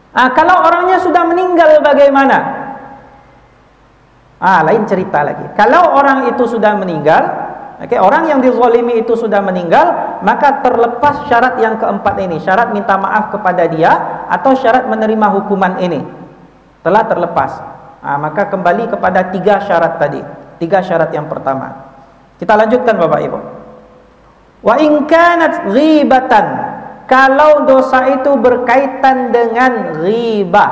Kalau orangnya sudah meninggal bagaimana? Lain cerita lagi. Kalau orang itu sudah meninggal, orang yang dizalimi itu sudah meninggal, maka terlepas syarat yang keempat ini, syarat minta maaf kepada dia atau syarat menerima hukuman ini telah terlepas. Maka kembali kepada 3 syarat tadi, 3 syarat yang pertama. Kita lanjutkan Bapak Ibu. Wa in kanat ghibatan, kalau dosa itu berkaitan dengan ghibah,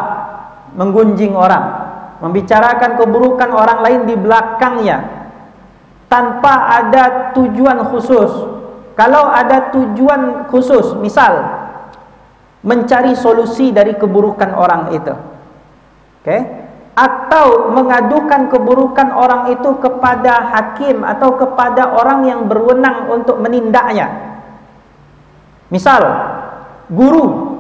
menggunjing orang, membicarakan keburukan orang lain di belakangnya tanpa ada tujuan khusus. Kalau ada tujuan khusus, misal mencari solusi dari keburukan orang itu, atau mengadukan keburukan orang itu kepada hakim atau kepada orang yang berwenang untuk menindaknya. Misal guru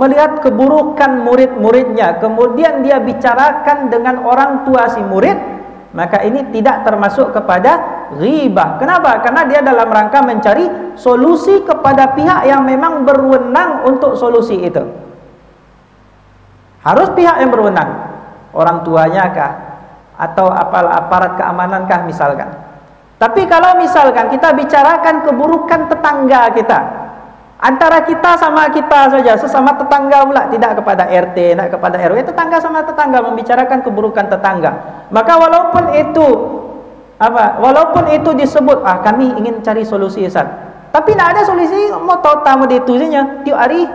melihat keburukan murid-muridnya, kemudian dia bicarakan dengan orang tua si murid, maka ini tidak termasuk kepada ghibah. Kenapa? Karena dia dalam rangka mencari solusi kepada pihak yang memang berwenang untuk solusi itu. Harus pihak yang berwenang, orang tuanya kah, atau aparat keamanan kah misalkan. Tapi kalau misalkan kita bicarakan keburukan tetangga kita, antara kita sama kita saja, sesama tetangga pula, tidak kepada RT, tidak kepada RW, tetangga sama tetangga membicarakan keburukan tetangga, maka walaupun itu disebut kami ingin cari solusi Ustaz, tapi tidak ada solusi, mau tahu tamu di itu saja tiap hari,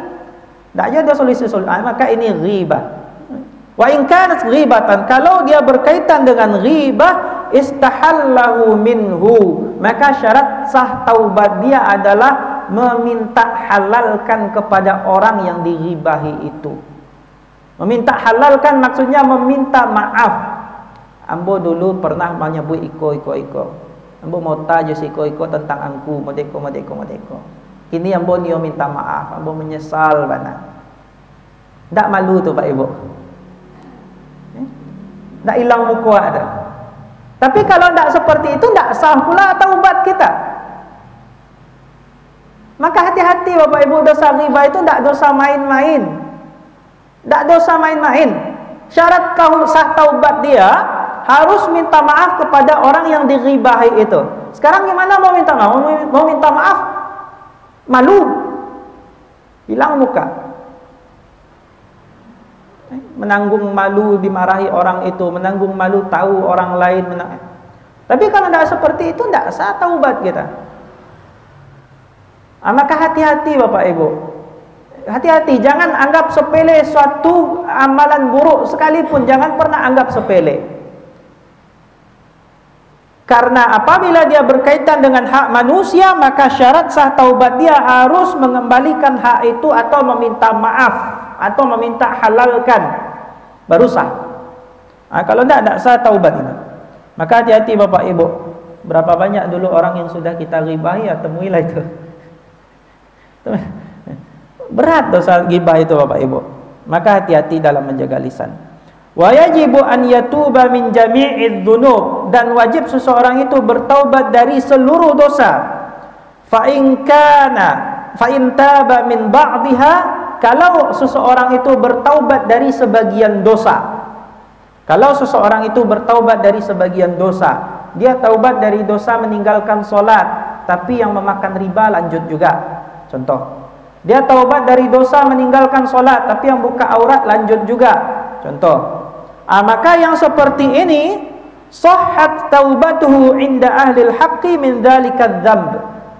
tidak ada solusi, maka ini ghibah. Wa in kanat ghibatan, kalau dia berkaitan dengan ghibah, istahallahu minhu, maka syarat sah taubat dia adalah meminta halalkan kepada orang yang dighibahi itu. Meminta halalkan maksudnya meminta maaf. Ambo dulu pernah menyebut iko. Ambo mau tahu si iko tentang angku, modeko. Kini ambo nio minta maaf, ambo menyesal bana. Tak malu tu Pak Ibu. Tak hilang muka ada. Tapi kalau tak seperti itu, tak sah pula taubat kita. Maka hati-hati Bapak Ibu, dosa ghibah itu tak dosa main-main. Tak dosa main-main. Syarat sah taubat dia harus minta maaf kepada orang yang dighibahi itu. Sekarang gimana mau minta maaf? Mau minta maaf? Malu. Hilang muka. Menanggung malu dimarahi orang itu, menanggung malu tahu orang lain Tapi kalau tidak seperti itu, tidak sah taubat kita. Maka hati-hati Bapak Ibu, hati-hati, jangan anggap sepele suatu amalan buruk sekalipun, jangan pernah anggap sepele. Karena apabila dia berkaitan dengan hak manusia, maka syarat sah taubat dia harus mengembalikan hak itu atau meminta maaf atau meminta halalkan, baru sah. Kalau tidak sah taubat ini. Maka hati-hati Bapak Ibu. Berapa banyak dulu orang yang sudah kita ghibahi, temuilah itu. Berat dosa ghibah itu Bapak Ibu. Maka hati-hati dalam menjaga lisan. Wa yajibu an yatuba min jami'idz dzunub, dan wajib seseorang itu bertaubat dari seluruh dosa. Fa in taba min ba'dihha, kalau seseorang itu bertaubat dari sebagian dosa. Kalau seseorang itu bertaubat dari sebagian dosa, dia taubat dari dosa meninggalkan solat, tapi yang memakan riba lanjut juga. Contoh, dia taubat dari dosa meninggalkan solat, tapi yang buka aurat lanjut juga. Contoh, maka yang seperti ini sahhat taubatuhu inda ahlil haqqi min dzalikadz dzamb.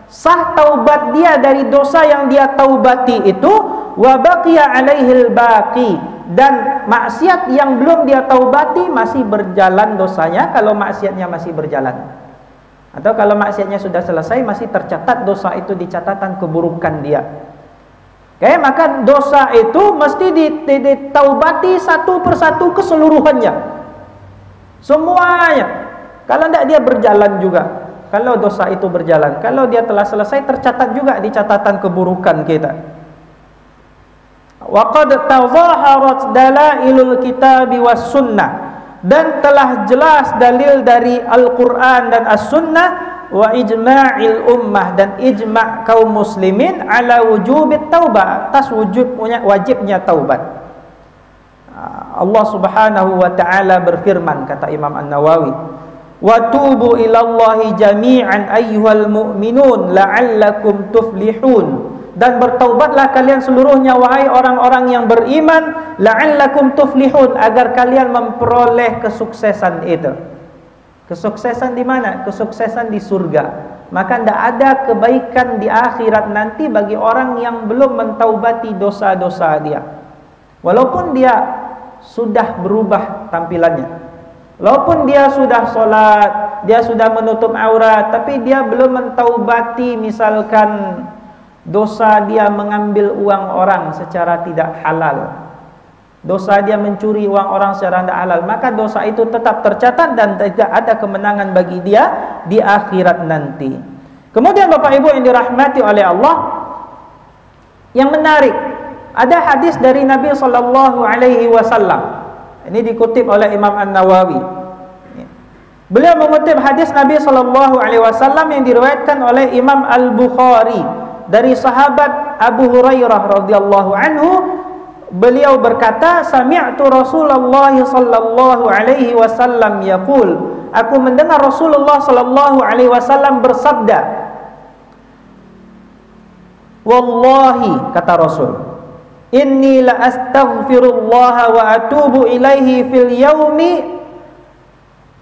Sah taubat dia dari dosa yang dia taubati itu, wa baqiya alaihil baqi, dan maksiat yang belum dia taubati masih berjalan dosanya kalau maksiatnya masih berjalan. Atau kalau maksiatnya sudah selesai, masih tercatat dosa itu di catatan keburukan dia. Maka dosa itu mesti ditaubati satu persatu keseluruhannya, semuanya. Kalau tidak dia berjalan juga. Kalau dosa itu berjalan, kalau dia telah selesai, tercatat juga di catatan keburukan kita. Wa qad tazaharat dalailul kitabi was sunnah, dan telah jelas dalil dari Al-Quran dan As-Sunnah wa ijma'il ummah, dan ijma' kaum muslimin ala wujubit taubah, atas wajibnya taubat. Allah Subhanahu wa taala berfirman, kata Imam An-Nawawi, wa tubu ilallahi jami'an ayyuhal mu'minun la'allakum tuflihun, dan bertaubatlah kalian seluruhnya wahai orang-orang yang beriman, la'allakum tuflihun, agar kalian memperoleh kesuksesan itu. Kesuksesan di mana? Kesuksesan di surga. Maka tidak ada kebaikan di akhirat nanti bagi orang yang belum mentaubati dosa-dosa dia. Walaupun dia sudah berubah tampilannya, walaupun dia sudah sholat, dia sudah menutup aurat, tapi dia belum mentaubati misalkan dosa dia mengambil uang orang secara tidak halal, dosa dia mencuri uang orang secara tidak halal, maka dosa itu tetap tercatat dan tidak ada kemenangan bagi dia di akhirat nanti. Kemudian Bapak Ibu yang dirahmati oleh Allah, yang menarik, ada hadis dari Nabi sallallahu alaihi wasallam. Ini dikutip oleh Imam An-Nawawi. Beliau mengutip hadis Nabi sallallahu alaihi wasallam yang diriwayatkan oleh Imam Al-Bukhari dari sahabat Abu Hurairah radhiyallahu anhu. Beliau berkata, sami'tu Rasulullah sallallahu alaihi wasallam yaqul, aku mendengar Rasulullah sallallahu alaihi wasallam bersabda, wallahi, kata Rasul, inni la astaghfirullah wa atubu ilaihi fil yaumi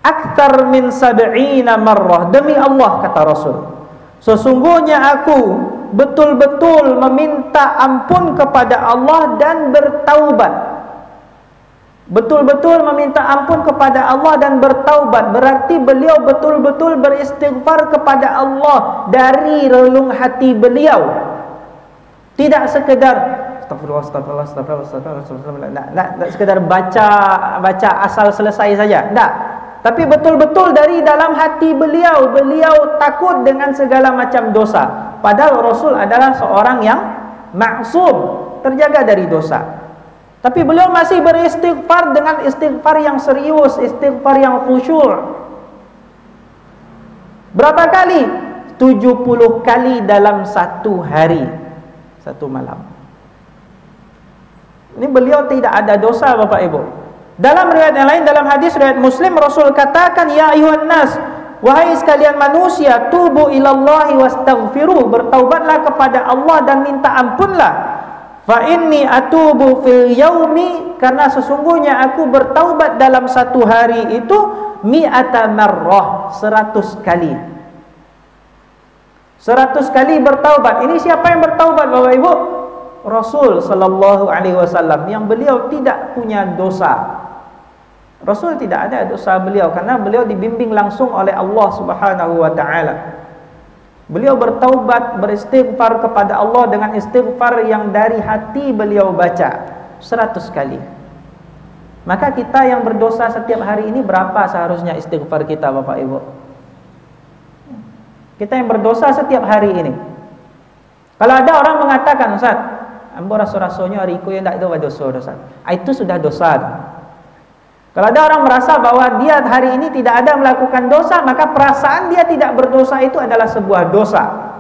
akthar min 70 marrah. Demi Allah, kata Rasul, sesungguhnya aku betul-betul meminta ampun kepada Allah dan bertaubat. Betul-betul meminta ampun kepada Allah dan bertaubat, berarti beliau betul-betul beristighfar kepada Allah dari relung hati beliau. Tidak sekedar astagfirullah, tidak sekedar baca asal selesai saja, tidak. Tapi betul-betul dari dalam hati beliau, beliau takut dengan segala macam dosa. Padahal Rasul adalah seorang yang maksum, terjaga dari dosa. Tapi beliau masih beristighfar dengan istighfar yang serius, istighfar yang khusyuk. Berapa kali? 70 kali dalam satu hari, satu malam. Ini beliau tidak ada dosa, Bapak Ibu. Dalam riwayat yang lain, dalam hadis riwayat Muslim, Rasul katakan, ya ayuhan nas, wahai sekalian manusia, tubu ilallahi wastaghfiru, bertaubatlah kepada Allah dan minta ampunlah. Fa inni atubu fil yaumi, karena sesungguhnya aku bertaubat dalam satu hari itu mi'ata marrah, 100 kali. 100 kali bertaubat. Ini siapa yang bertaubat, Bapak Ibu? Rasul sallallahu alaihi wasallam, yang beliau tidak punya dosa. Rasul tidak ada dosa beliau, karena beliau dibimbing langsung oleh Allah Subhanahu wa taala. Beliau bertaubat, beristighfar kepada Allah dengan istighfar yang dari hati beliau baca 100 kali. Maka kita yang berdosa setiap hari ini, berapa seharusnya istighfar kita, Bapak Ibu? Kita yang berdosa setiap hari ini. Kalau ada orang mengatakan, Ustaz, ambo rasa-rasanya hari itu yang tidak ada dosa-dosa, itu sudah dosa. Kalau ada orang merasa bahwa dia hari ini tidak ada melakukan dosa, maka perasaan dia tidak berdosa itu adalah sebuah dosa.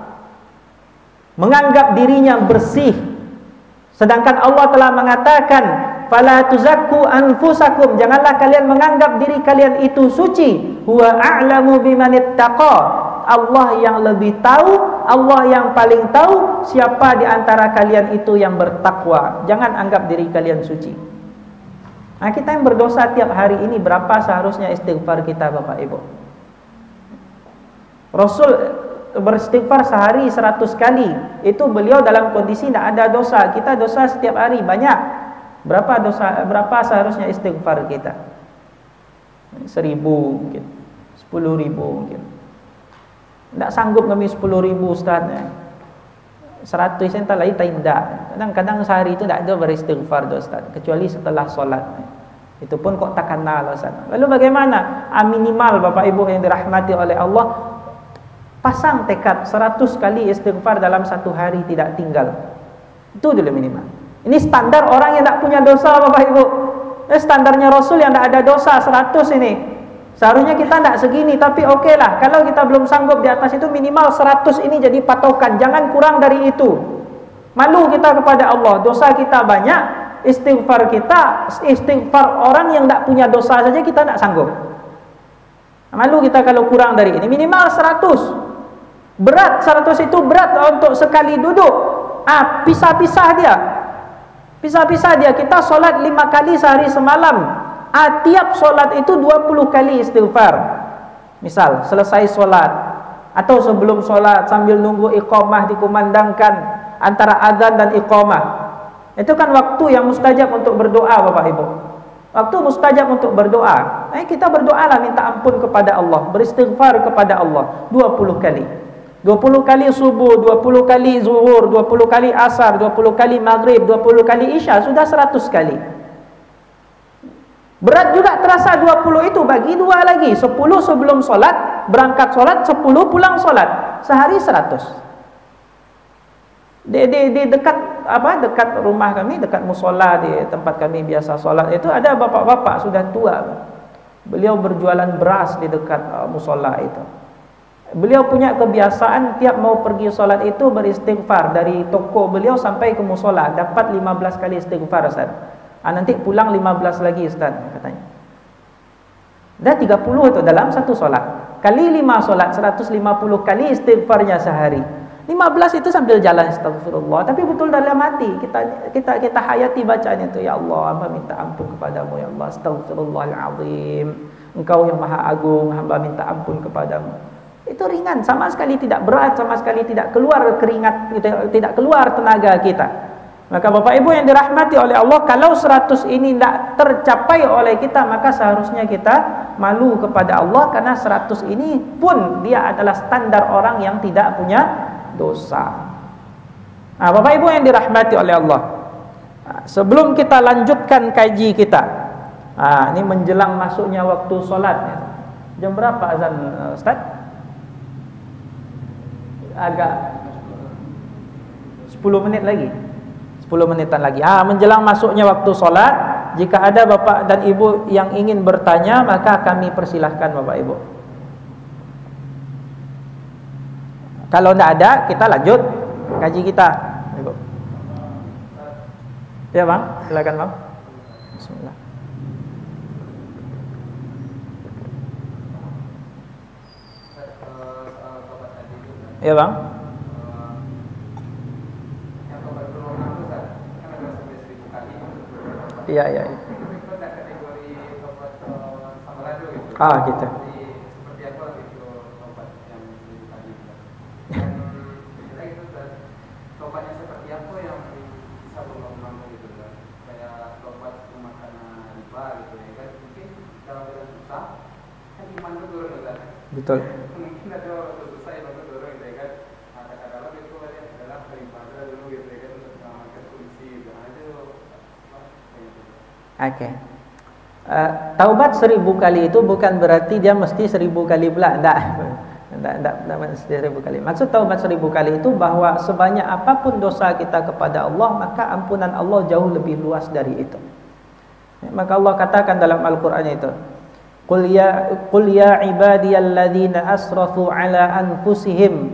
Menganggap dirinya bersih. Sedangkan Allah telah mengatakan, fala tuzakku anfusakum, janganlah kalian menganggap diri kalian itu suci. Huwa a'lamu bimanittaqa, Allah yang lebih tahu, Allah yang paling tahu siapa di antara kalian itu yang bertakwa. Jangan anggap diri kalian suci. Nah, kita yang berdosa tiap hari ini, berapa seharusnya istighfar kita, Bapak Ibu? Rasul beristighfar sehari 100 kali. Itu beliau dalam kondisi tidak ada dosa. Kita dosa setiap hari banyak. Berapa seharusnya istighfar kita? 1000 mungkin, 10.000 mungkin. Tidak sanggup kami 10.000, Ustaz. 100 entah lagi tidak. Kadang-kadang sehari itu tidak ada beristighfar, Ustaz, kecuali setelah solat. Itu pun kok tak kenal, Ustaz. Lalu bagaimana? Minimal, Bapak Ibu yang dirahmati oleh Allah, pasang tekad 100 kali istighfar dalam satu hari tidak tinggal. Itu dulu minimal. Ini standar orang yang tidak punya dosa, Bapak Ibu. Standarnya Rasul yang tidak ada dosa 100 ini. Seharusnya kita tidak segini, tapi oke lah. Kalau kita belum sanggup di atas itu, minimal 100 ini jadi patokan. Jangan kurang dari itu. Malu kita kepada Allah. Dosa kita banyak, istighfar orang yang tidak punya dosa saja kita tidak sanggup. Malu kita kalau kurang dari ini. Minimal 100. Berat, 100 itu berat untuk sekali duduk. Pisah-pisah dia. Pisah-pisah dia. Kita solat 5 kali sehari semalam. Tiap solat itu 20 kali istighfar. Misal selesai solat atau sebelum solat sambil nunggu iqamah dikumandangkan antara azan dan iqamah. Itu kan waktu yang mustajab untuk berdoa, Bapak Ibu. Waktu mustajab untuk berdoa. Kita berdoalah, minta ampun kepada Allah, beristighfar kepada Allah 20 kali. 20 kali subuh, 20 kali zuhur, 20 kali asar, 20 kali maghrib, 20 kali isya, sudah 100 kali. Berat juga terasa 20 itu, bagi 2 lagi, 10 sebelum solat, berangkat solat, 10 pulang solat, sehari 100. Di dekat dekat rumah kami, dekat musola di tempat kami biasa solat itu ada bapak-bapak sudah tua. Beliau berjualan beras di dekat musola itu. Beliau punya kebiasaan tiap mau pergi solat itu beristighfar dari toko beliau sampai ke musola, dapat 15 kali istighfar, Ustaz. Nanti pulang 15 lagi, Ustaz, katanya. Dah 30 itu dalam satu solat. Kali 5 solat, 150 kali istighfarnya sehari. 15 itu sambil jalan astagfirullah, tapi betul dalam hati kita hayati bacaan itu. Ya Allah, hamba minta ampun kepadamu, ya Allah, astagfirullahalazim. Engkau yang maha agung, hamba minta ampun kepadamu. Itu ringan, sama sekali tidak berat, sama sekali tidak keluar keringat, tidak keluar tenaga kita. Maka Bapak Ibu yang dirahmati oleh Allah, kalau 100 ini tidak tercapai oleh kita, maka seharusnya kita malu kepada Allah, karena 100 ini pun dia adalah standar orang yang tidak punya dosa. Bapak Ibu yang dirahmati oleh Allah, sebelum kita lanjutkan kaji kita, ini menjelang masuknya waktu sholat. Jam berapa azan, Ustaz? Agak 10 menit lagi, 10 menitan lagi. Menjelang masuknya waktu sholat. Jika ada Bapak dan Ibu yang ingin bertanya, maka kami persilahkan Bapak Ibu. Kalau tidak ada, kita lanjut kaji kita, Ibu. Ya Bang, silakan Bang. Bismillah. Ya Bang. Iya. Gitu. Betul. Mungkin ada waktu susah yang dorong gitu kan. Kata-kata itu adalah beribadah dulu gitu kan, untuk mengamalkan fungsi gitu. Oke. Taubat 1000 kali itu bukan berarti dia mesti 1000 kali pula. Enggak mesti 1000 kali. Maksud taubat 1000 kali itu bahwa sebanyak apapun dosa kita kepada Allah, maka ampunan Allah jauh lebih luas dari itu. Maka Allah katakan dalam Al-Qur'an itu, Qul ya ibadiyalladzina asrafu ala anfusihim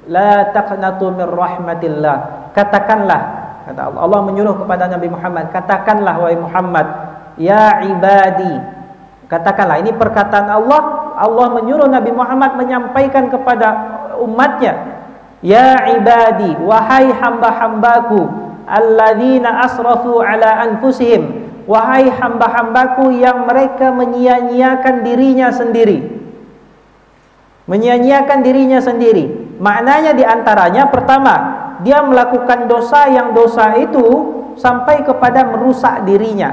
la taqnatu min rahmatillah. Katakanlah, kata Allah menyuruh kepada Nabi Muhammad, katakanlah wahai Muhammad, ya ibadi. Katakanlah, ini perkataan Allah. Allah menyuruh Nabi Muhammad menyampaikan kepada umatnya, ya ibadi, wahai hamba-hambaku, alladzina asrafu ala anfusihim, wahai hamba-hambaku yang mereka menyia-nyiakan dirinya sendiri. Menyia-nyiakan dirinya sendiri. Maknanya diantaranya, pertama, dia melakukan dosa yang dosa itu sampai kepada merusak dirinya,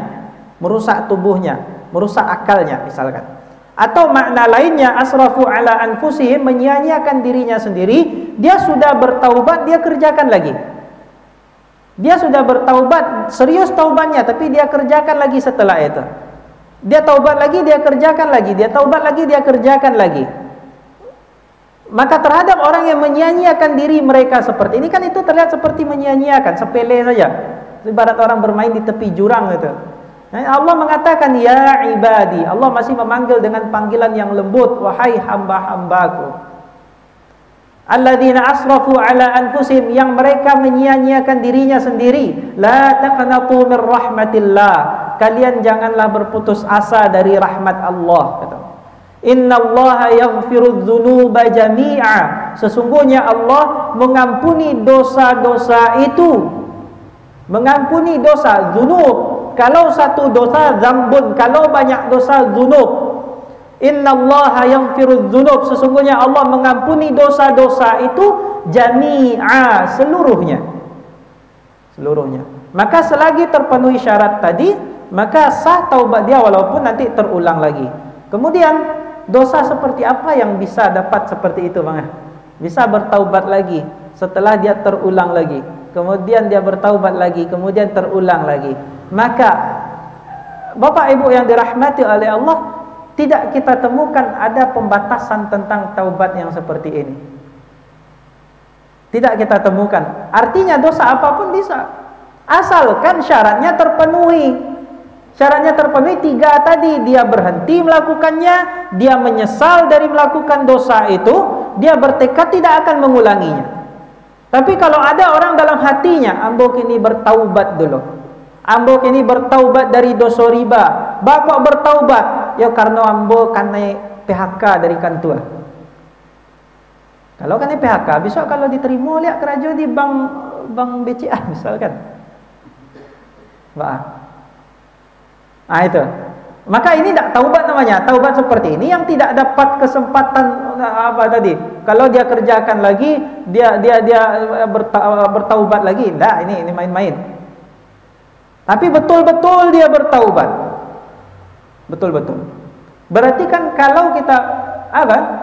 merusak tubuhnya, merusak akalnya misalkan. Atau makna lainnya, asrafu ala anfusihim, menyia-nyiakan dirinya sendiri. Dia sudah bertaubat, dia kerjakan lagi. Dia sudah bertaubat, serius taubatnya, tapi dia kerjakan lagi setelah itu. Dia taubat lagi, dia kerjakan lagi. Dia taubat lagi, dia kerjakan lagi. Maka terhadap orang yang menyia-nyiakan diri mereka seperti ini, kan itu terlihat seperti menyia-nyiakan, sepele saja. Ibarat orang bermain di tepi jurang gitu. Allah mengatakan ya ibadi. Allah masih memanggil dengan panggilan yang lembut, wahai hamba-hambaku. Alladzina asrafu ala anfusihim, yang mereka menyia-nyiakan dirinya sendiri. La taqnatu mir rahmatillah, kalian janganlah berputus asa dari rahmat Allah, kata. Innallaha yaghfirudz dzunuba jami'a, sesungguhnya Allah mengampuni dosa-dosa itu. Mengampuni dosa, dzunub. Kalau satu dosa zambun, kalau banyak dosa dzunub. Innallaha yaghfirudz dzunub, sesungguhnya Allah mengampuni dosa-dosa itu jami'a, seluruhnya. Seluruhnya. Maka selagi terpenuhi syarat tadi, maka sah taubat dia walaupun nanti terulang lagi. Kemudian dosa seperti apa yang bisa dapat seperti itu, Bang? Bisa bertaubat lagi setelah dia terulang lagi. Kemudian dia bertaubat lagi, kemudian terulang lagi. Maka Bapak Ibu yang dirahmati oleh Allah, tidak kita temukan ada pembatasan tentang taubat yang seperti ini. Tidak kita temukan. Artinya dosa apapun bisa, asalkan syaratnya terpenuhi. Syaratnya terpenuhi 3 tadi. Dia berhenti melakukannya, dia menyesal dari melakukan dosa itu, dia bertekad tidak akan mengulanginya. Tapi kalau ada orang dalam hatinya, ambo kini bertaubat dulu, ambo kini bertaubat dari dosa riba, bapak bertaubat ya karena ambo kena PHK dari kantor. Kalau kena PHK, besok kalau diterima lihat kerja di bank BCA misalkan, itu. Maka ini tidak taubat namanya. Taubat seperti ini yang tidak dapat kesempatan apa tadi. Kalau dia kerjakan lagi, dia bertaubat lagi. Tidak, ini main-main. Tapi betul-betul dia bertaubat. Betul-betul. Berarti kan kalau kita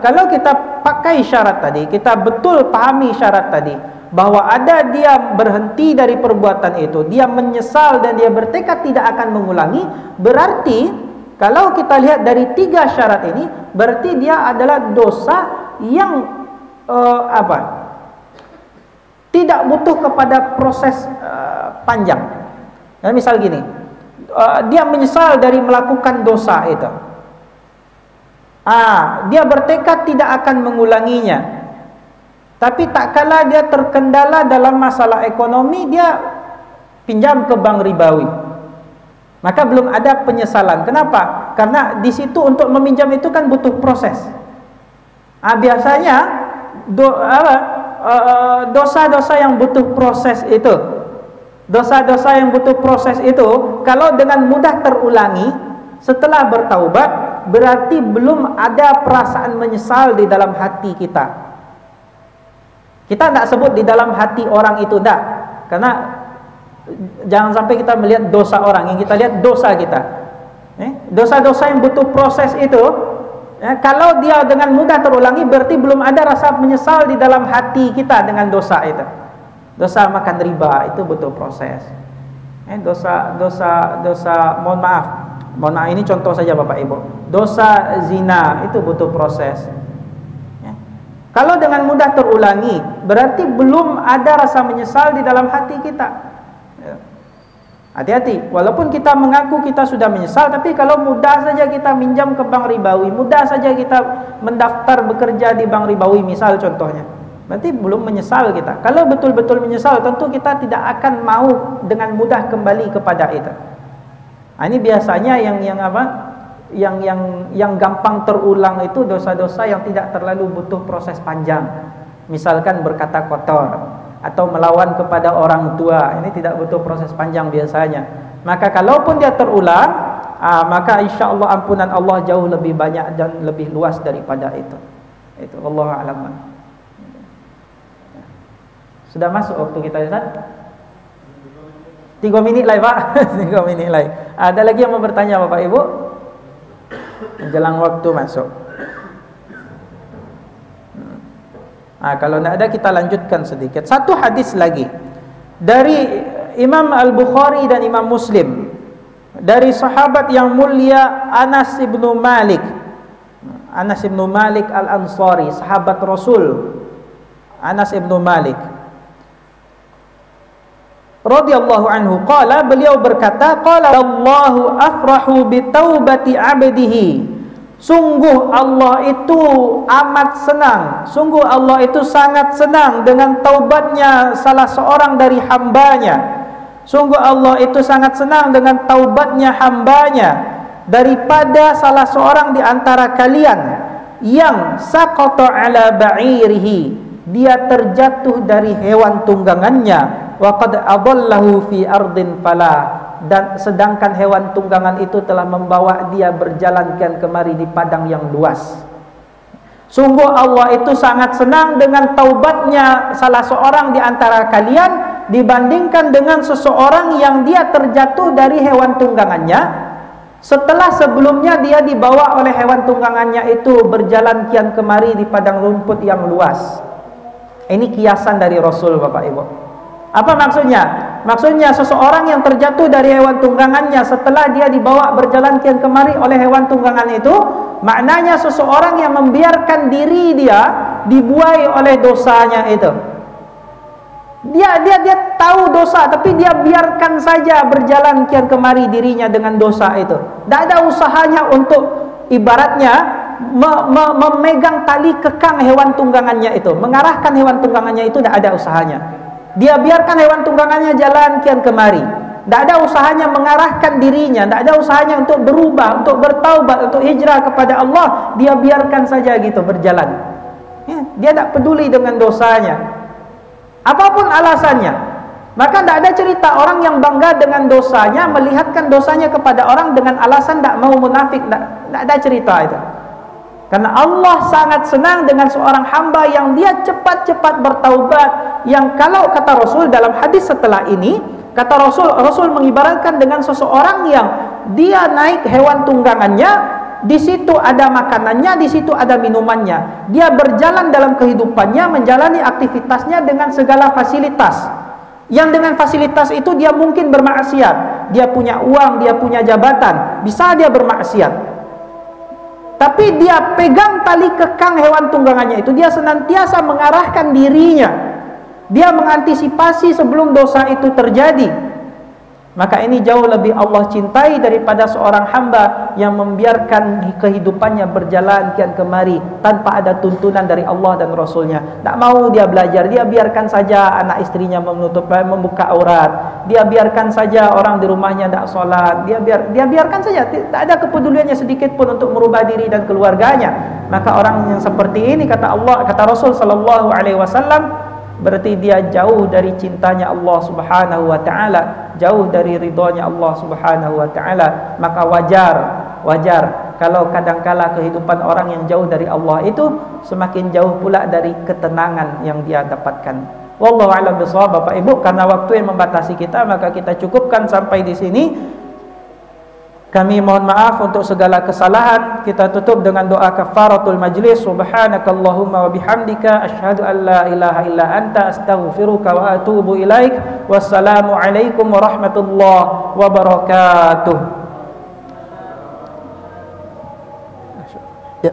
Kalau kita pakai syarat tadi, kita betul pahami syarat tadi, bahwa ada dia berhenti dari perbuatan itu, dia menyesal dan dia bertekad tidak akan mengulangi, berarti kalau kita lihat dari 3 syarat ini, berarti dia adalah dosa yang tidak butuh kepada proses panjang. Nah, misal gini, dia menyesal dari melakukan dosa itu. Dia bertekad tidak akan mengulanginya. Tapi tak kala dia terkendala dalam masalah ekonomi, dia pinjam ke bank ribawi. Maka belum ada penyesalan. Kenapa? Karena di situ untuk meminjam itu kan butuh proses. Biasanya dosa-dosa yang butuh proses itu, dosa-dosa yang butuh proses itu, kalau dengan mudah terulangi setelah bertaubat, berarti belum ada perasaan menyesal di dalam hati kita. Kita tidak sebut di dalam hati orang itu, tidak. Karena jangan sampai kita melihat dosa orang, yang kita lihat dosa kita. Dosa-dosa yang butuh proses itu, kalau dia dengan mudah terulangi, berarti belum ada rasa menyesal di dalam hati kita dengan dosa itu. Dosa makan riba itu butuh proses. Dosa mohon maaf ini contoh saja Bapak Ibu. Dosa zina itu butuh proses. Kalau dengan mudah terulangi, berarti belum ada rasa menyesal di dalam hati kita. Hati-hati, walaupun kita mengaku kita sudah menyesal, tapi kalau mudah saja kita minjam ke bank ribawi, mudah saja kita mendaftar bekerja di bank ribawi misal contohnya, berarti belum menyesal kita. Kalau betul-betul menyesal, tentu kita tidak akan mau dengan mudah kembali kepada itu. Ini biasanya yang gampang terulang itu dosa-dosa yang tidak terlalu butuh proses panjang. Misalkan berkata kotor atau melawan kepada orang tua, ini tidak butuh proses panjang biasanya. Maka kalaupun dia terulang, maka insya Allah ampunan Allah jauh lebih banyak dan lebih luas daripada itu. Itu Wallahu a'lam. Sudah masuk waktu kita, Ustaz? 3 minit lagi Pak. 3 minit lagi. Ada lagi yang mau bertanya Bapak Ibu? Menjelang waktu masuk. Kalau tidak ada kita lanjutkan sedikit. Satu hadis lagi dari Imam Al-Bukhari dan Imam Muslim, dari sahabat yang mulia Anas ibnu Malik. Anas ibnu Malik Al-Ansari, sahabat Rasul. Anas ibnu Malik. radhiyallahu anhu qala, beliau berkata, qala Allahu afrahu bi taubati 'abdihi. Sungguh Allah itu amat senang, sungguh Allah itu sangat senang dengan taubatnya salah seorang dari hambanya. Sungguh Allah itu sangat senang dengan taubatnya hambanya daripada salah seorang di antara kalian yang saqata ala ba'irihi, dia terjatuh dari hewan tunggangannya, wa qad adallahu fi ardin falah, dan sedangkan hewan tunggangan itu telah membawa dia berjalan kian kemari di padang yang luas. Sungguh Allah itu sangat senang dengan taubatnya salah seorang di antara kalian dibandingkan dengan seseorang yang dia terjatuh dari hewan tunggangannya setelah sebelumnya dia dibawa oleh hewan tunggangannya itu berjalan kian kemari di padang rumput yang luas. Ini kiasan dari Rasul, Bapak Ibu. Apa maksudnya? Maksudnya seseorang yang terjatuh dari hewan tunggangannya setelah dia dibawa berjalan kian kemari oleh hewan tunggangan itu, maknanya seseorang yang membiarkan diri dia dibuai oleh dosanya itu. Dia tahu dosa, tapi dia biarkan saja berjalan kian kemari dirinya dengan dosa itu. Tidak ada usahanya untuk ibaratnya memegang tali kekang hewan tunggangannya itu, mengarahkan hewan tunggangannya itu, tidak ada usahanya. Dia biarkan hewan tunggangannya jalan kian kemari. Tidak ada usahanya mengarahkan dirinya, tidak ada usahanya untuk berubah, untuk bertaubat, untuk hijrah kepada Allah. Dia biarkan saja gitu berjalan. Ya, dia tidak peduli dengan dosanya, apapun alasannya. Maka tidak ada cerita orang yang bangga dengan dosanya, melihatkan dosanya kepada orang dengan alasan tidak mau munafik. Tidak ada cerita itu. Karena Allah sangat senang dengan seorang hamba yang dia cepat-cepat bertaubat, yang kalau kata Rasul dalam hadis setelah ini, kata Rasul mengibaratkan dengan seseorang yang dia naik hewan tunggangannya, di situ ada makanannya, di situ ada minumannya. Dia berjalan dalam kehidupannya, menjalani aktivitasnya dengan segala fasilitas. Yang dengan fasilitas itu dia mungkin bermaksiat. Dia punya uang, dia punya jabatan, bisa dia bermaksiat. Tapi dia pegang tali kekang hewan tunggangannya itu, dia senantiasa mengarahkan dirinya, dia mengantisipasi sebelum dosa itu terjadi. Maka ini jauh lebih Allah cintai daripada seorang hamba yang membiarkan kehidupannya berjalan kian kemari tanpa ada tuntunan dari Allah dan Rasulnya. Tak mau dia belajar, dia biarkan saja anak istrinya membuka aurat, dia biarkan saja orang di rumahnya tak solat, dia biarkan saja, tak ada kepeduliannya sedikit pun untuk merubah diri dan keluarganya. Maka orang yang seperti ini, kata Allah, kata Rasul sallallahu alaihi wasallam, berarti dia jauh dari cintanya Allah Subhanahu wa taala, jauh dari ridhonya Allah Subhanahu wa taala. Maka wajar kalau kadangkala kehidupan orang yang jauh dari Allah itu semakin jauh pula dari ketenangan yang dia dapatkan. Wallahu a'lam bishawab, Bapak Ibu, karena waktu yang membatasi kita, maka kita cukupkan sampai di sini. Kami mohon maaf untuk segala kesalahan. Kita tutup dengan doa kafaratul majlis. Subhanakallahumma wa bihamdika asyhadu an la ilaha illa anta astaghfiruka wa atubu ilaik. Wassalamu alaikum warahmatullahi wabarakatuh. Ya.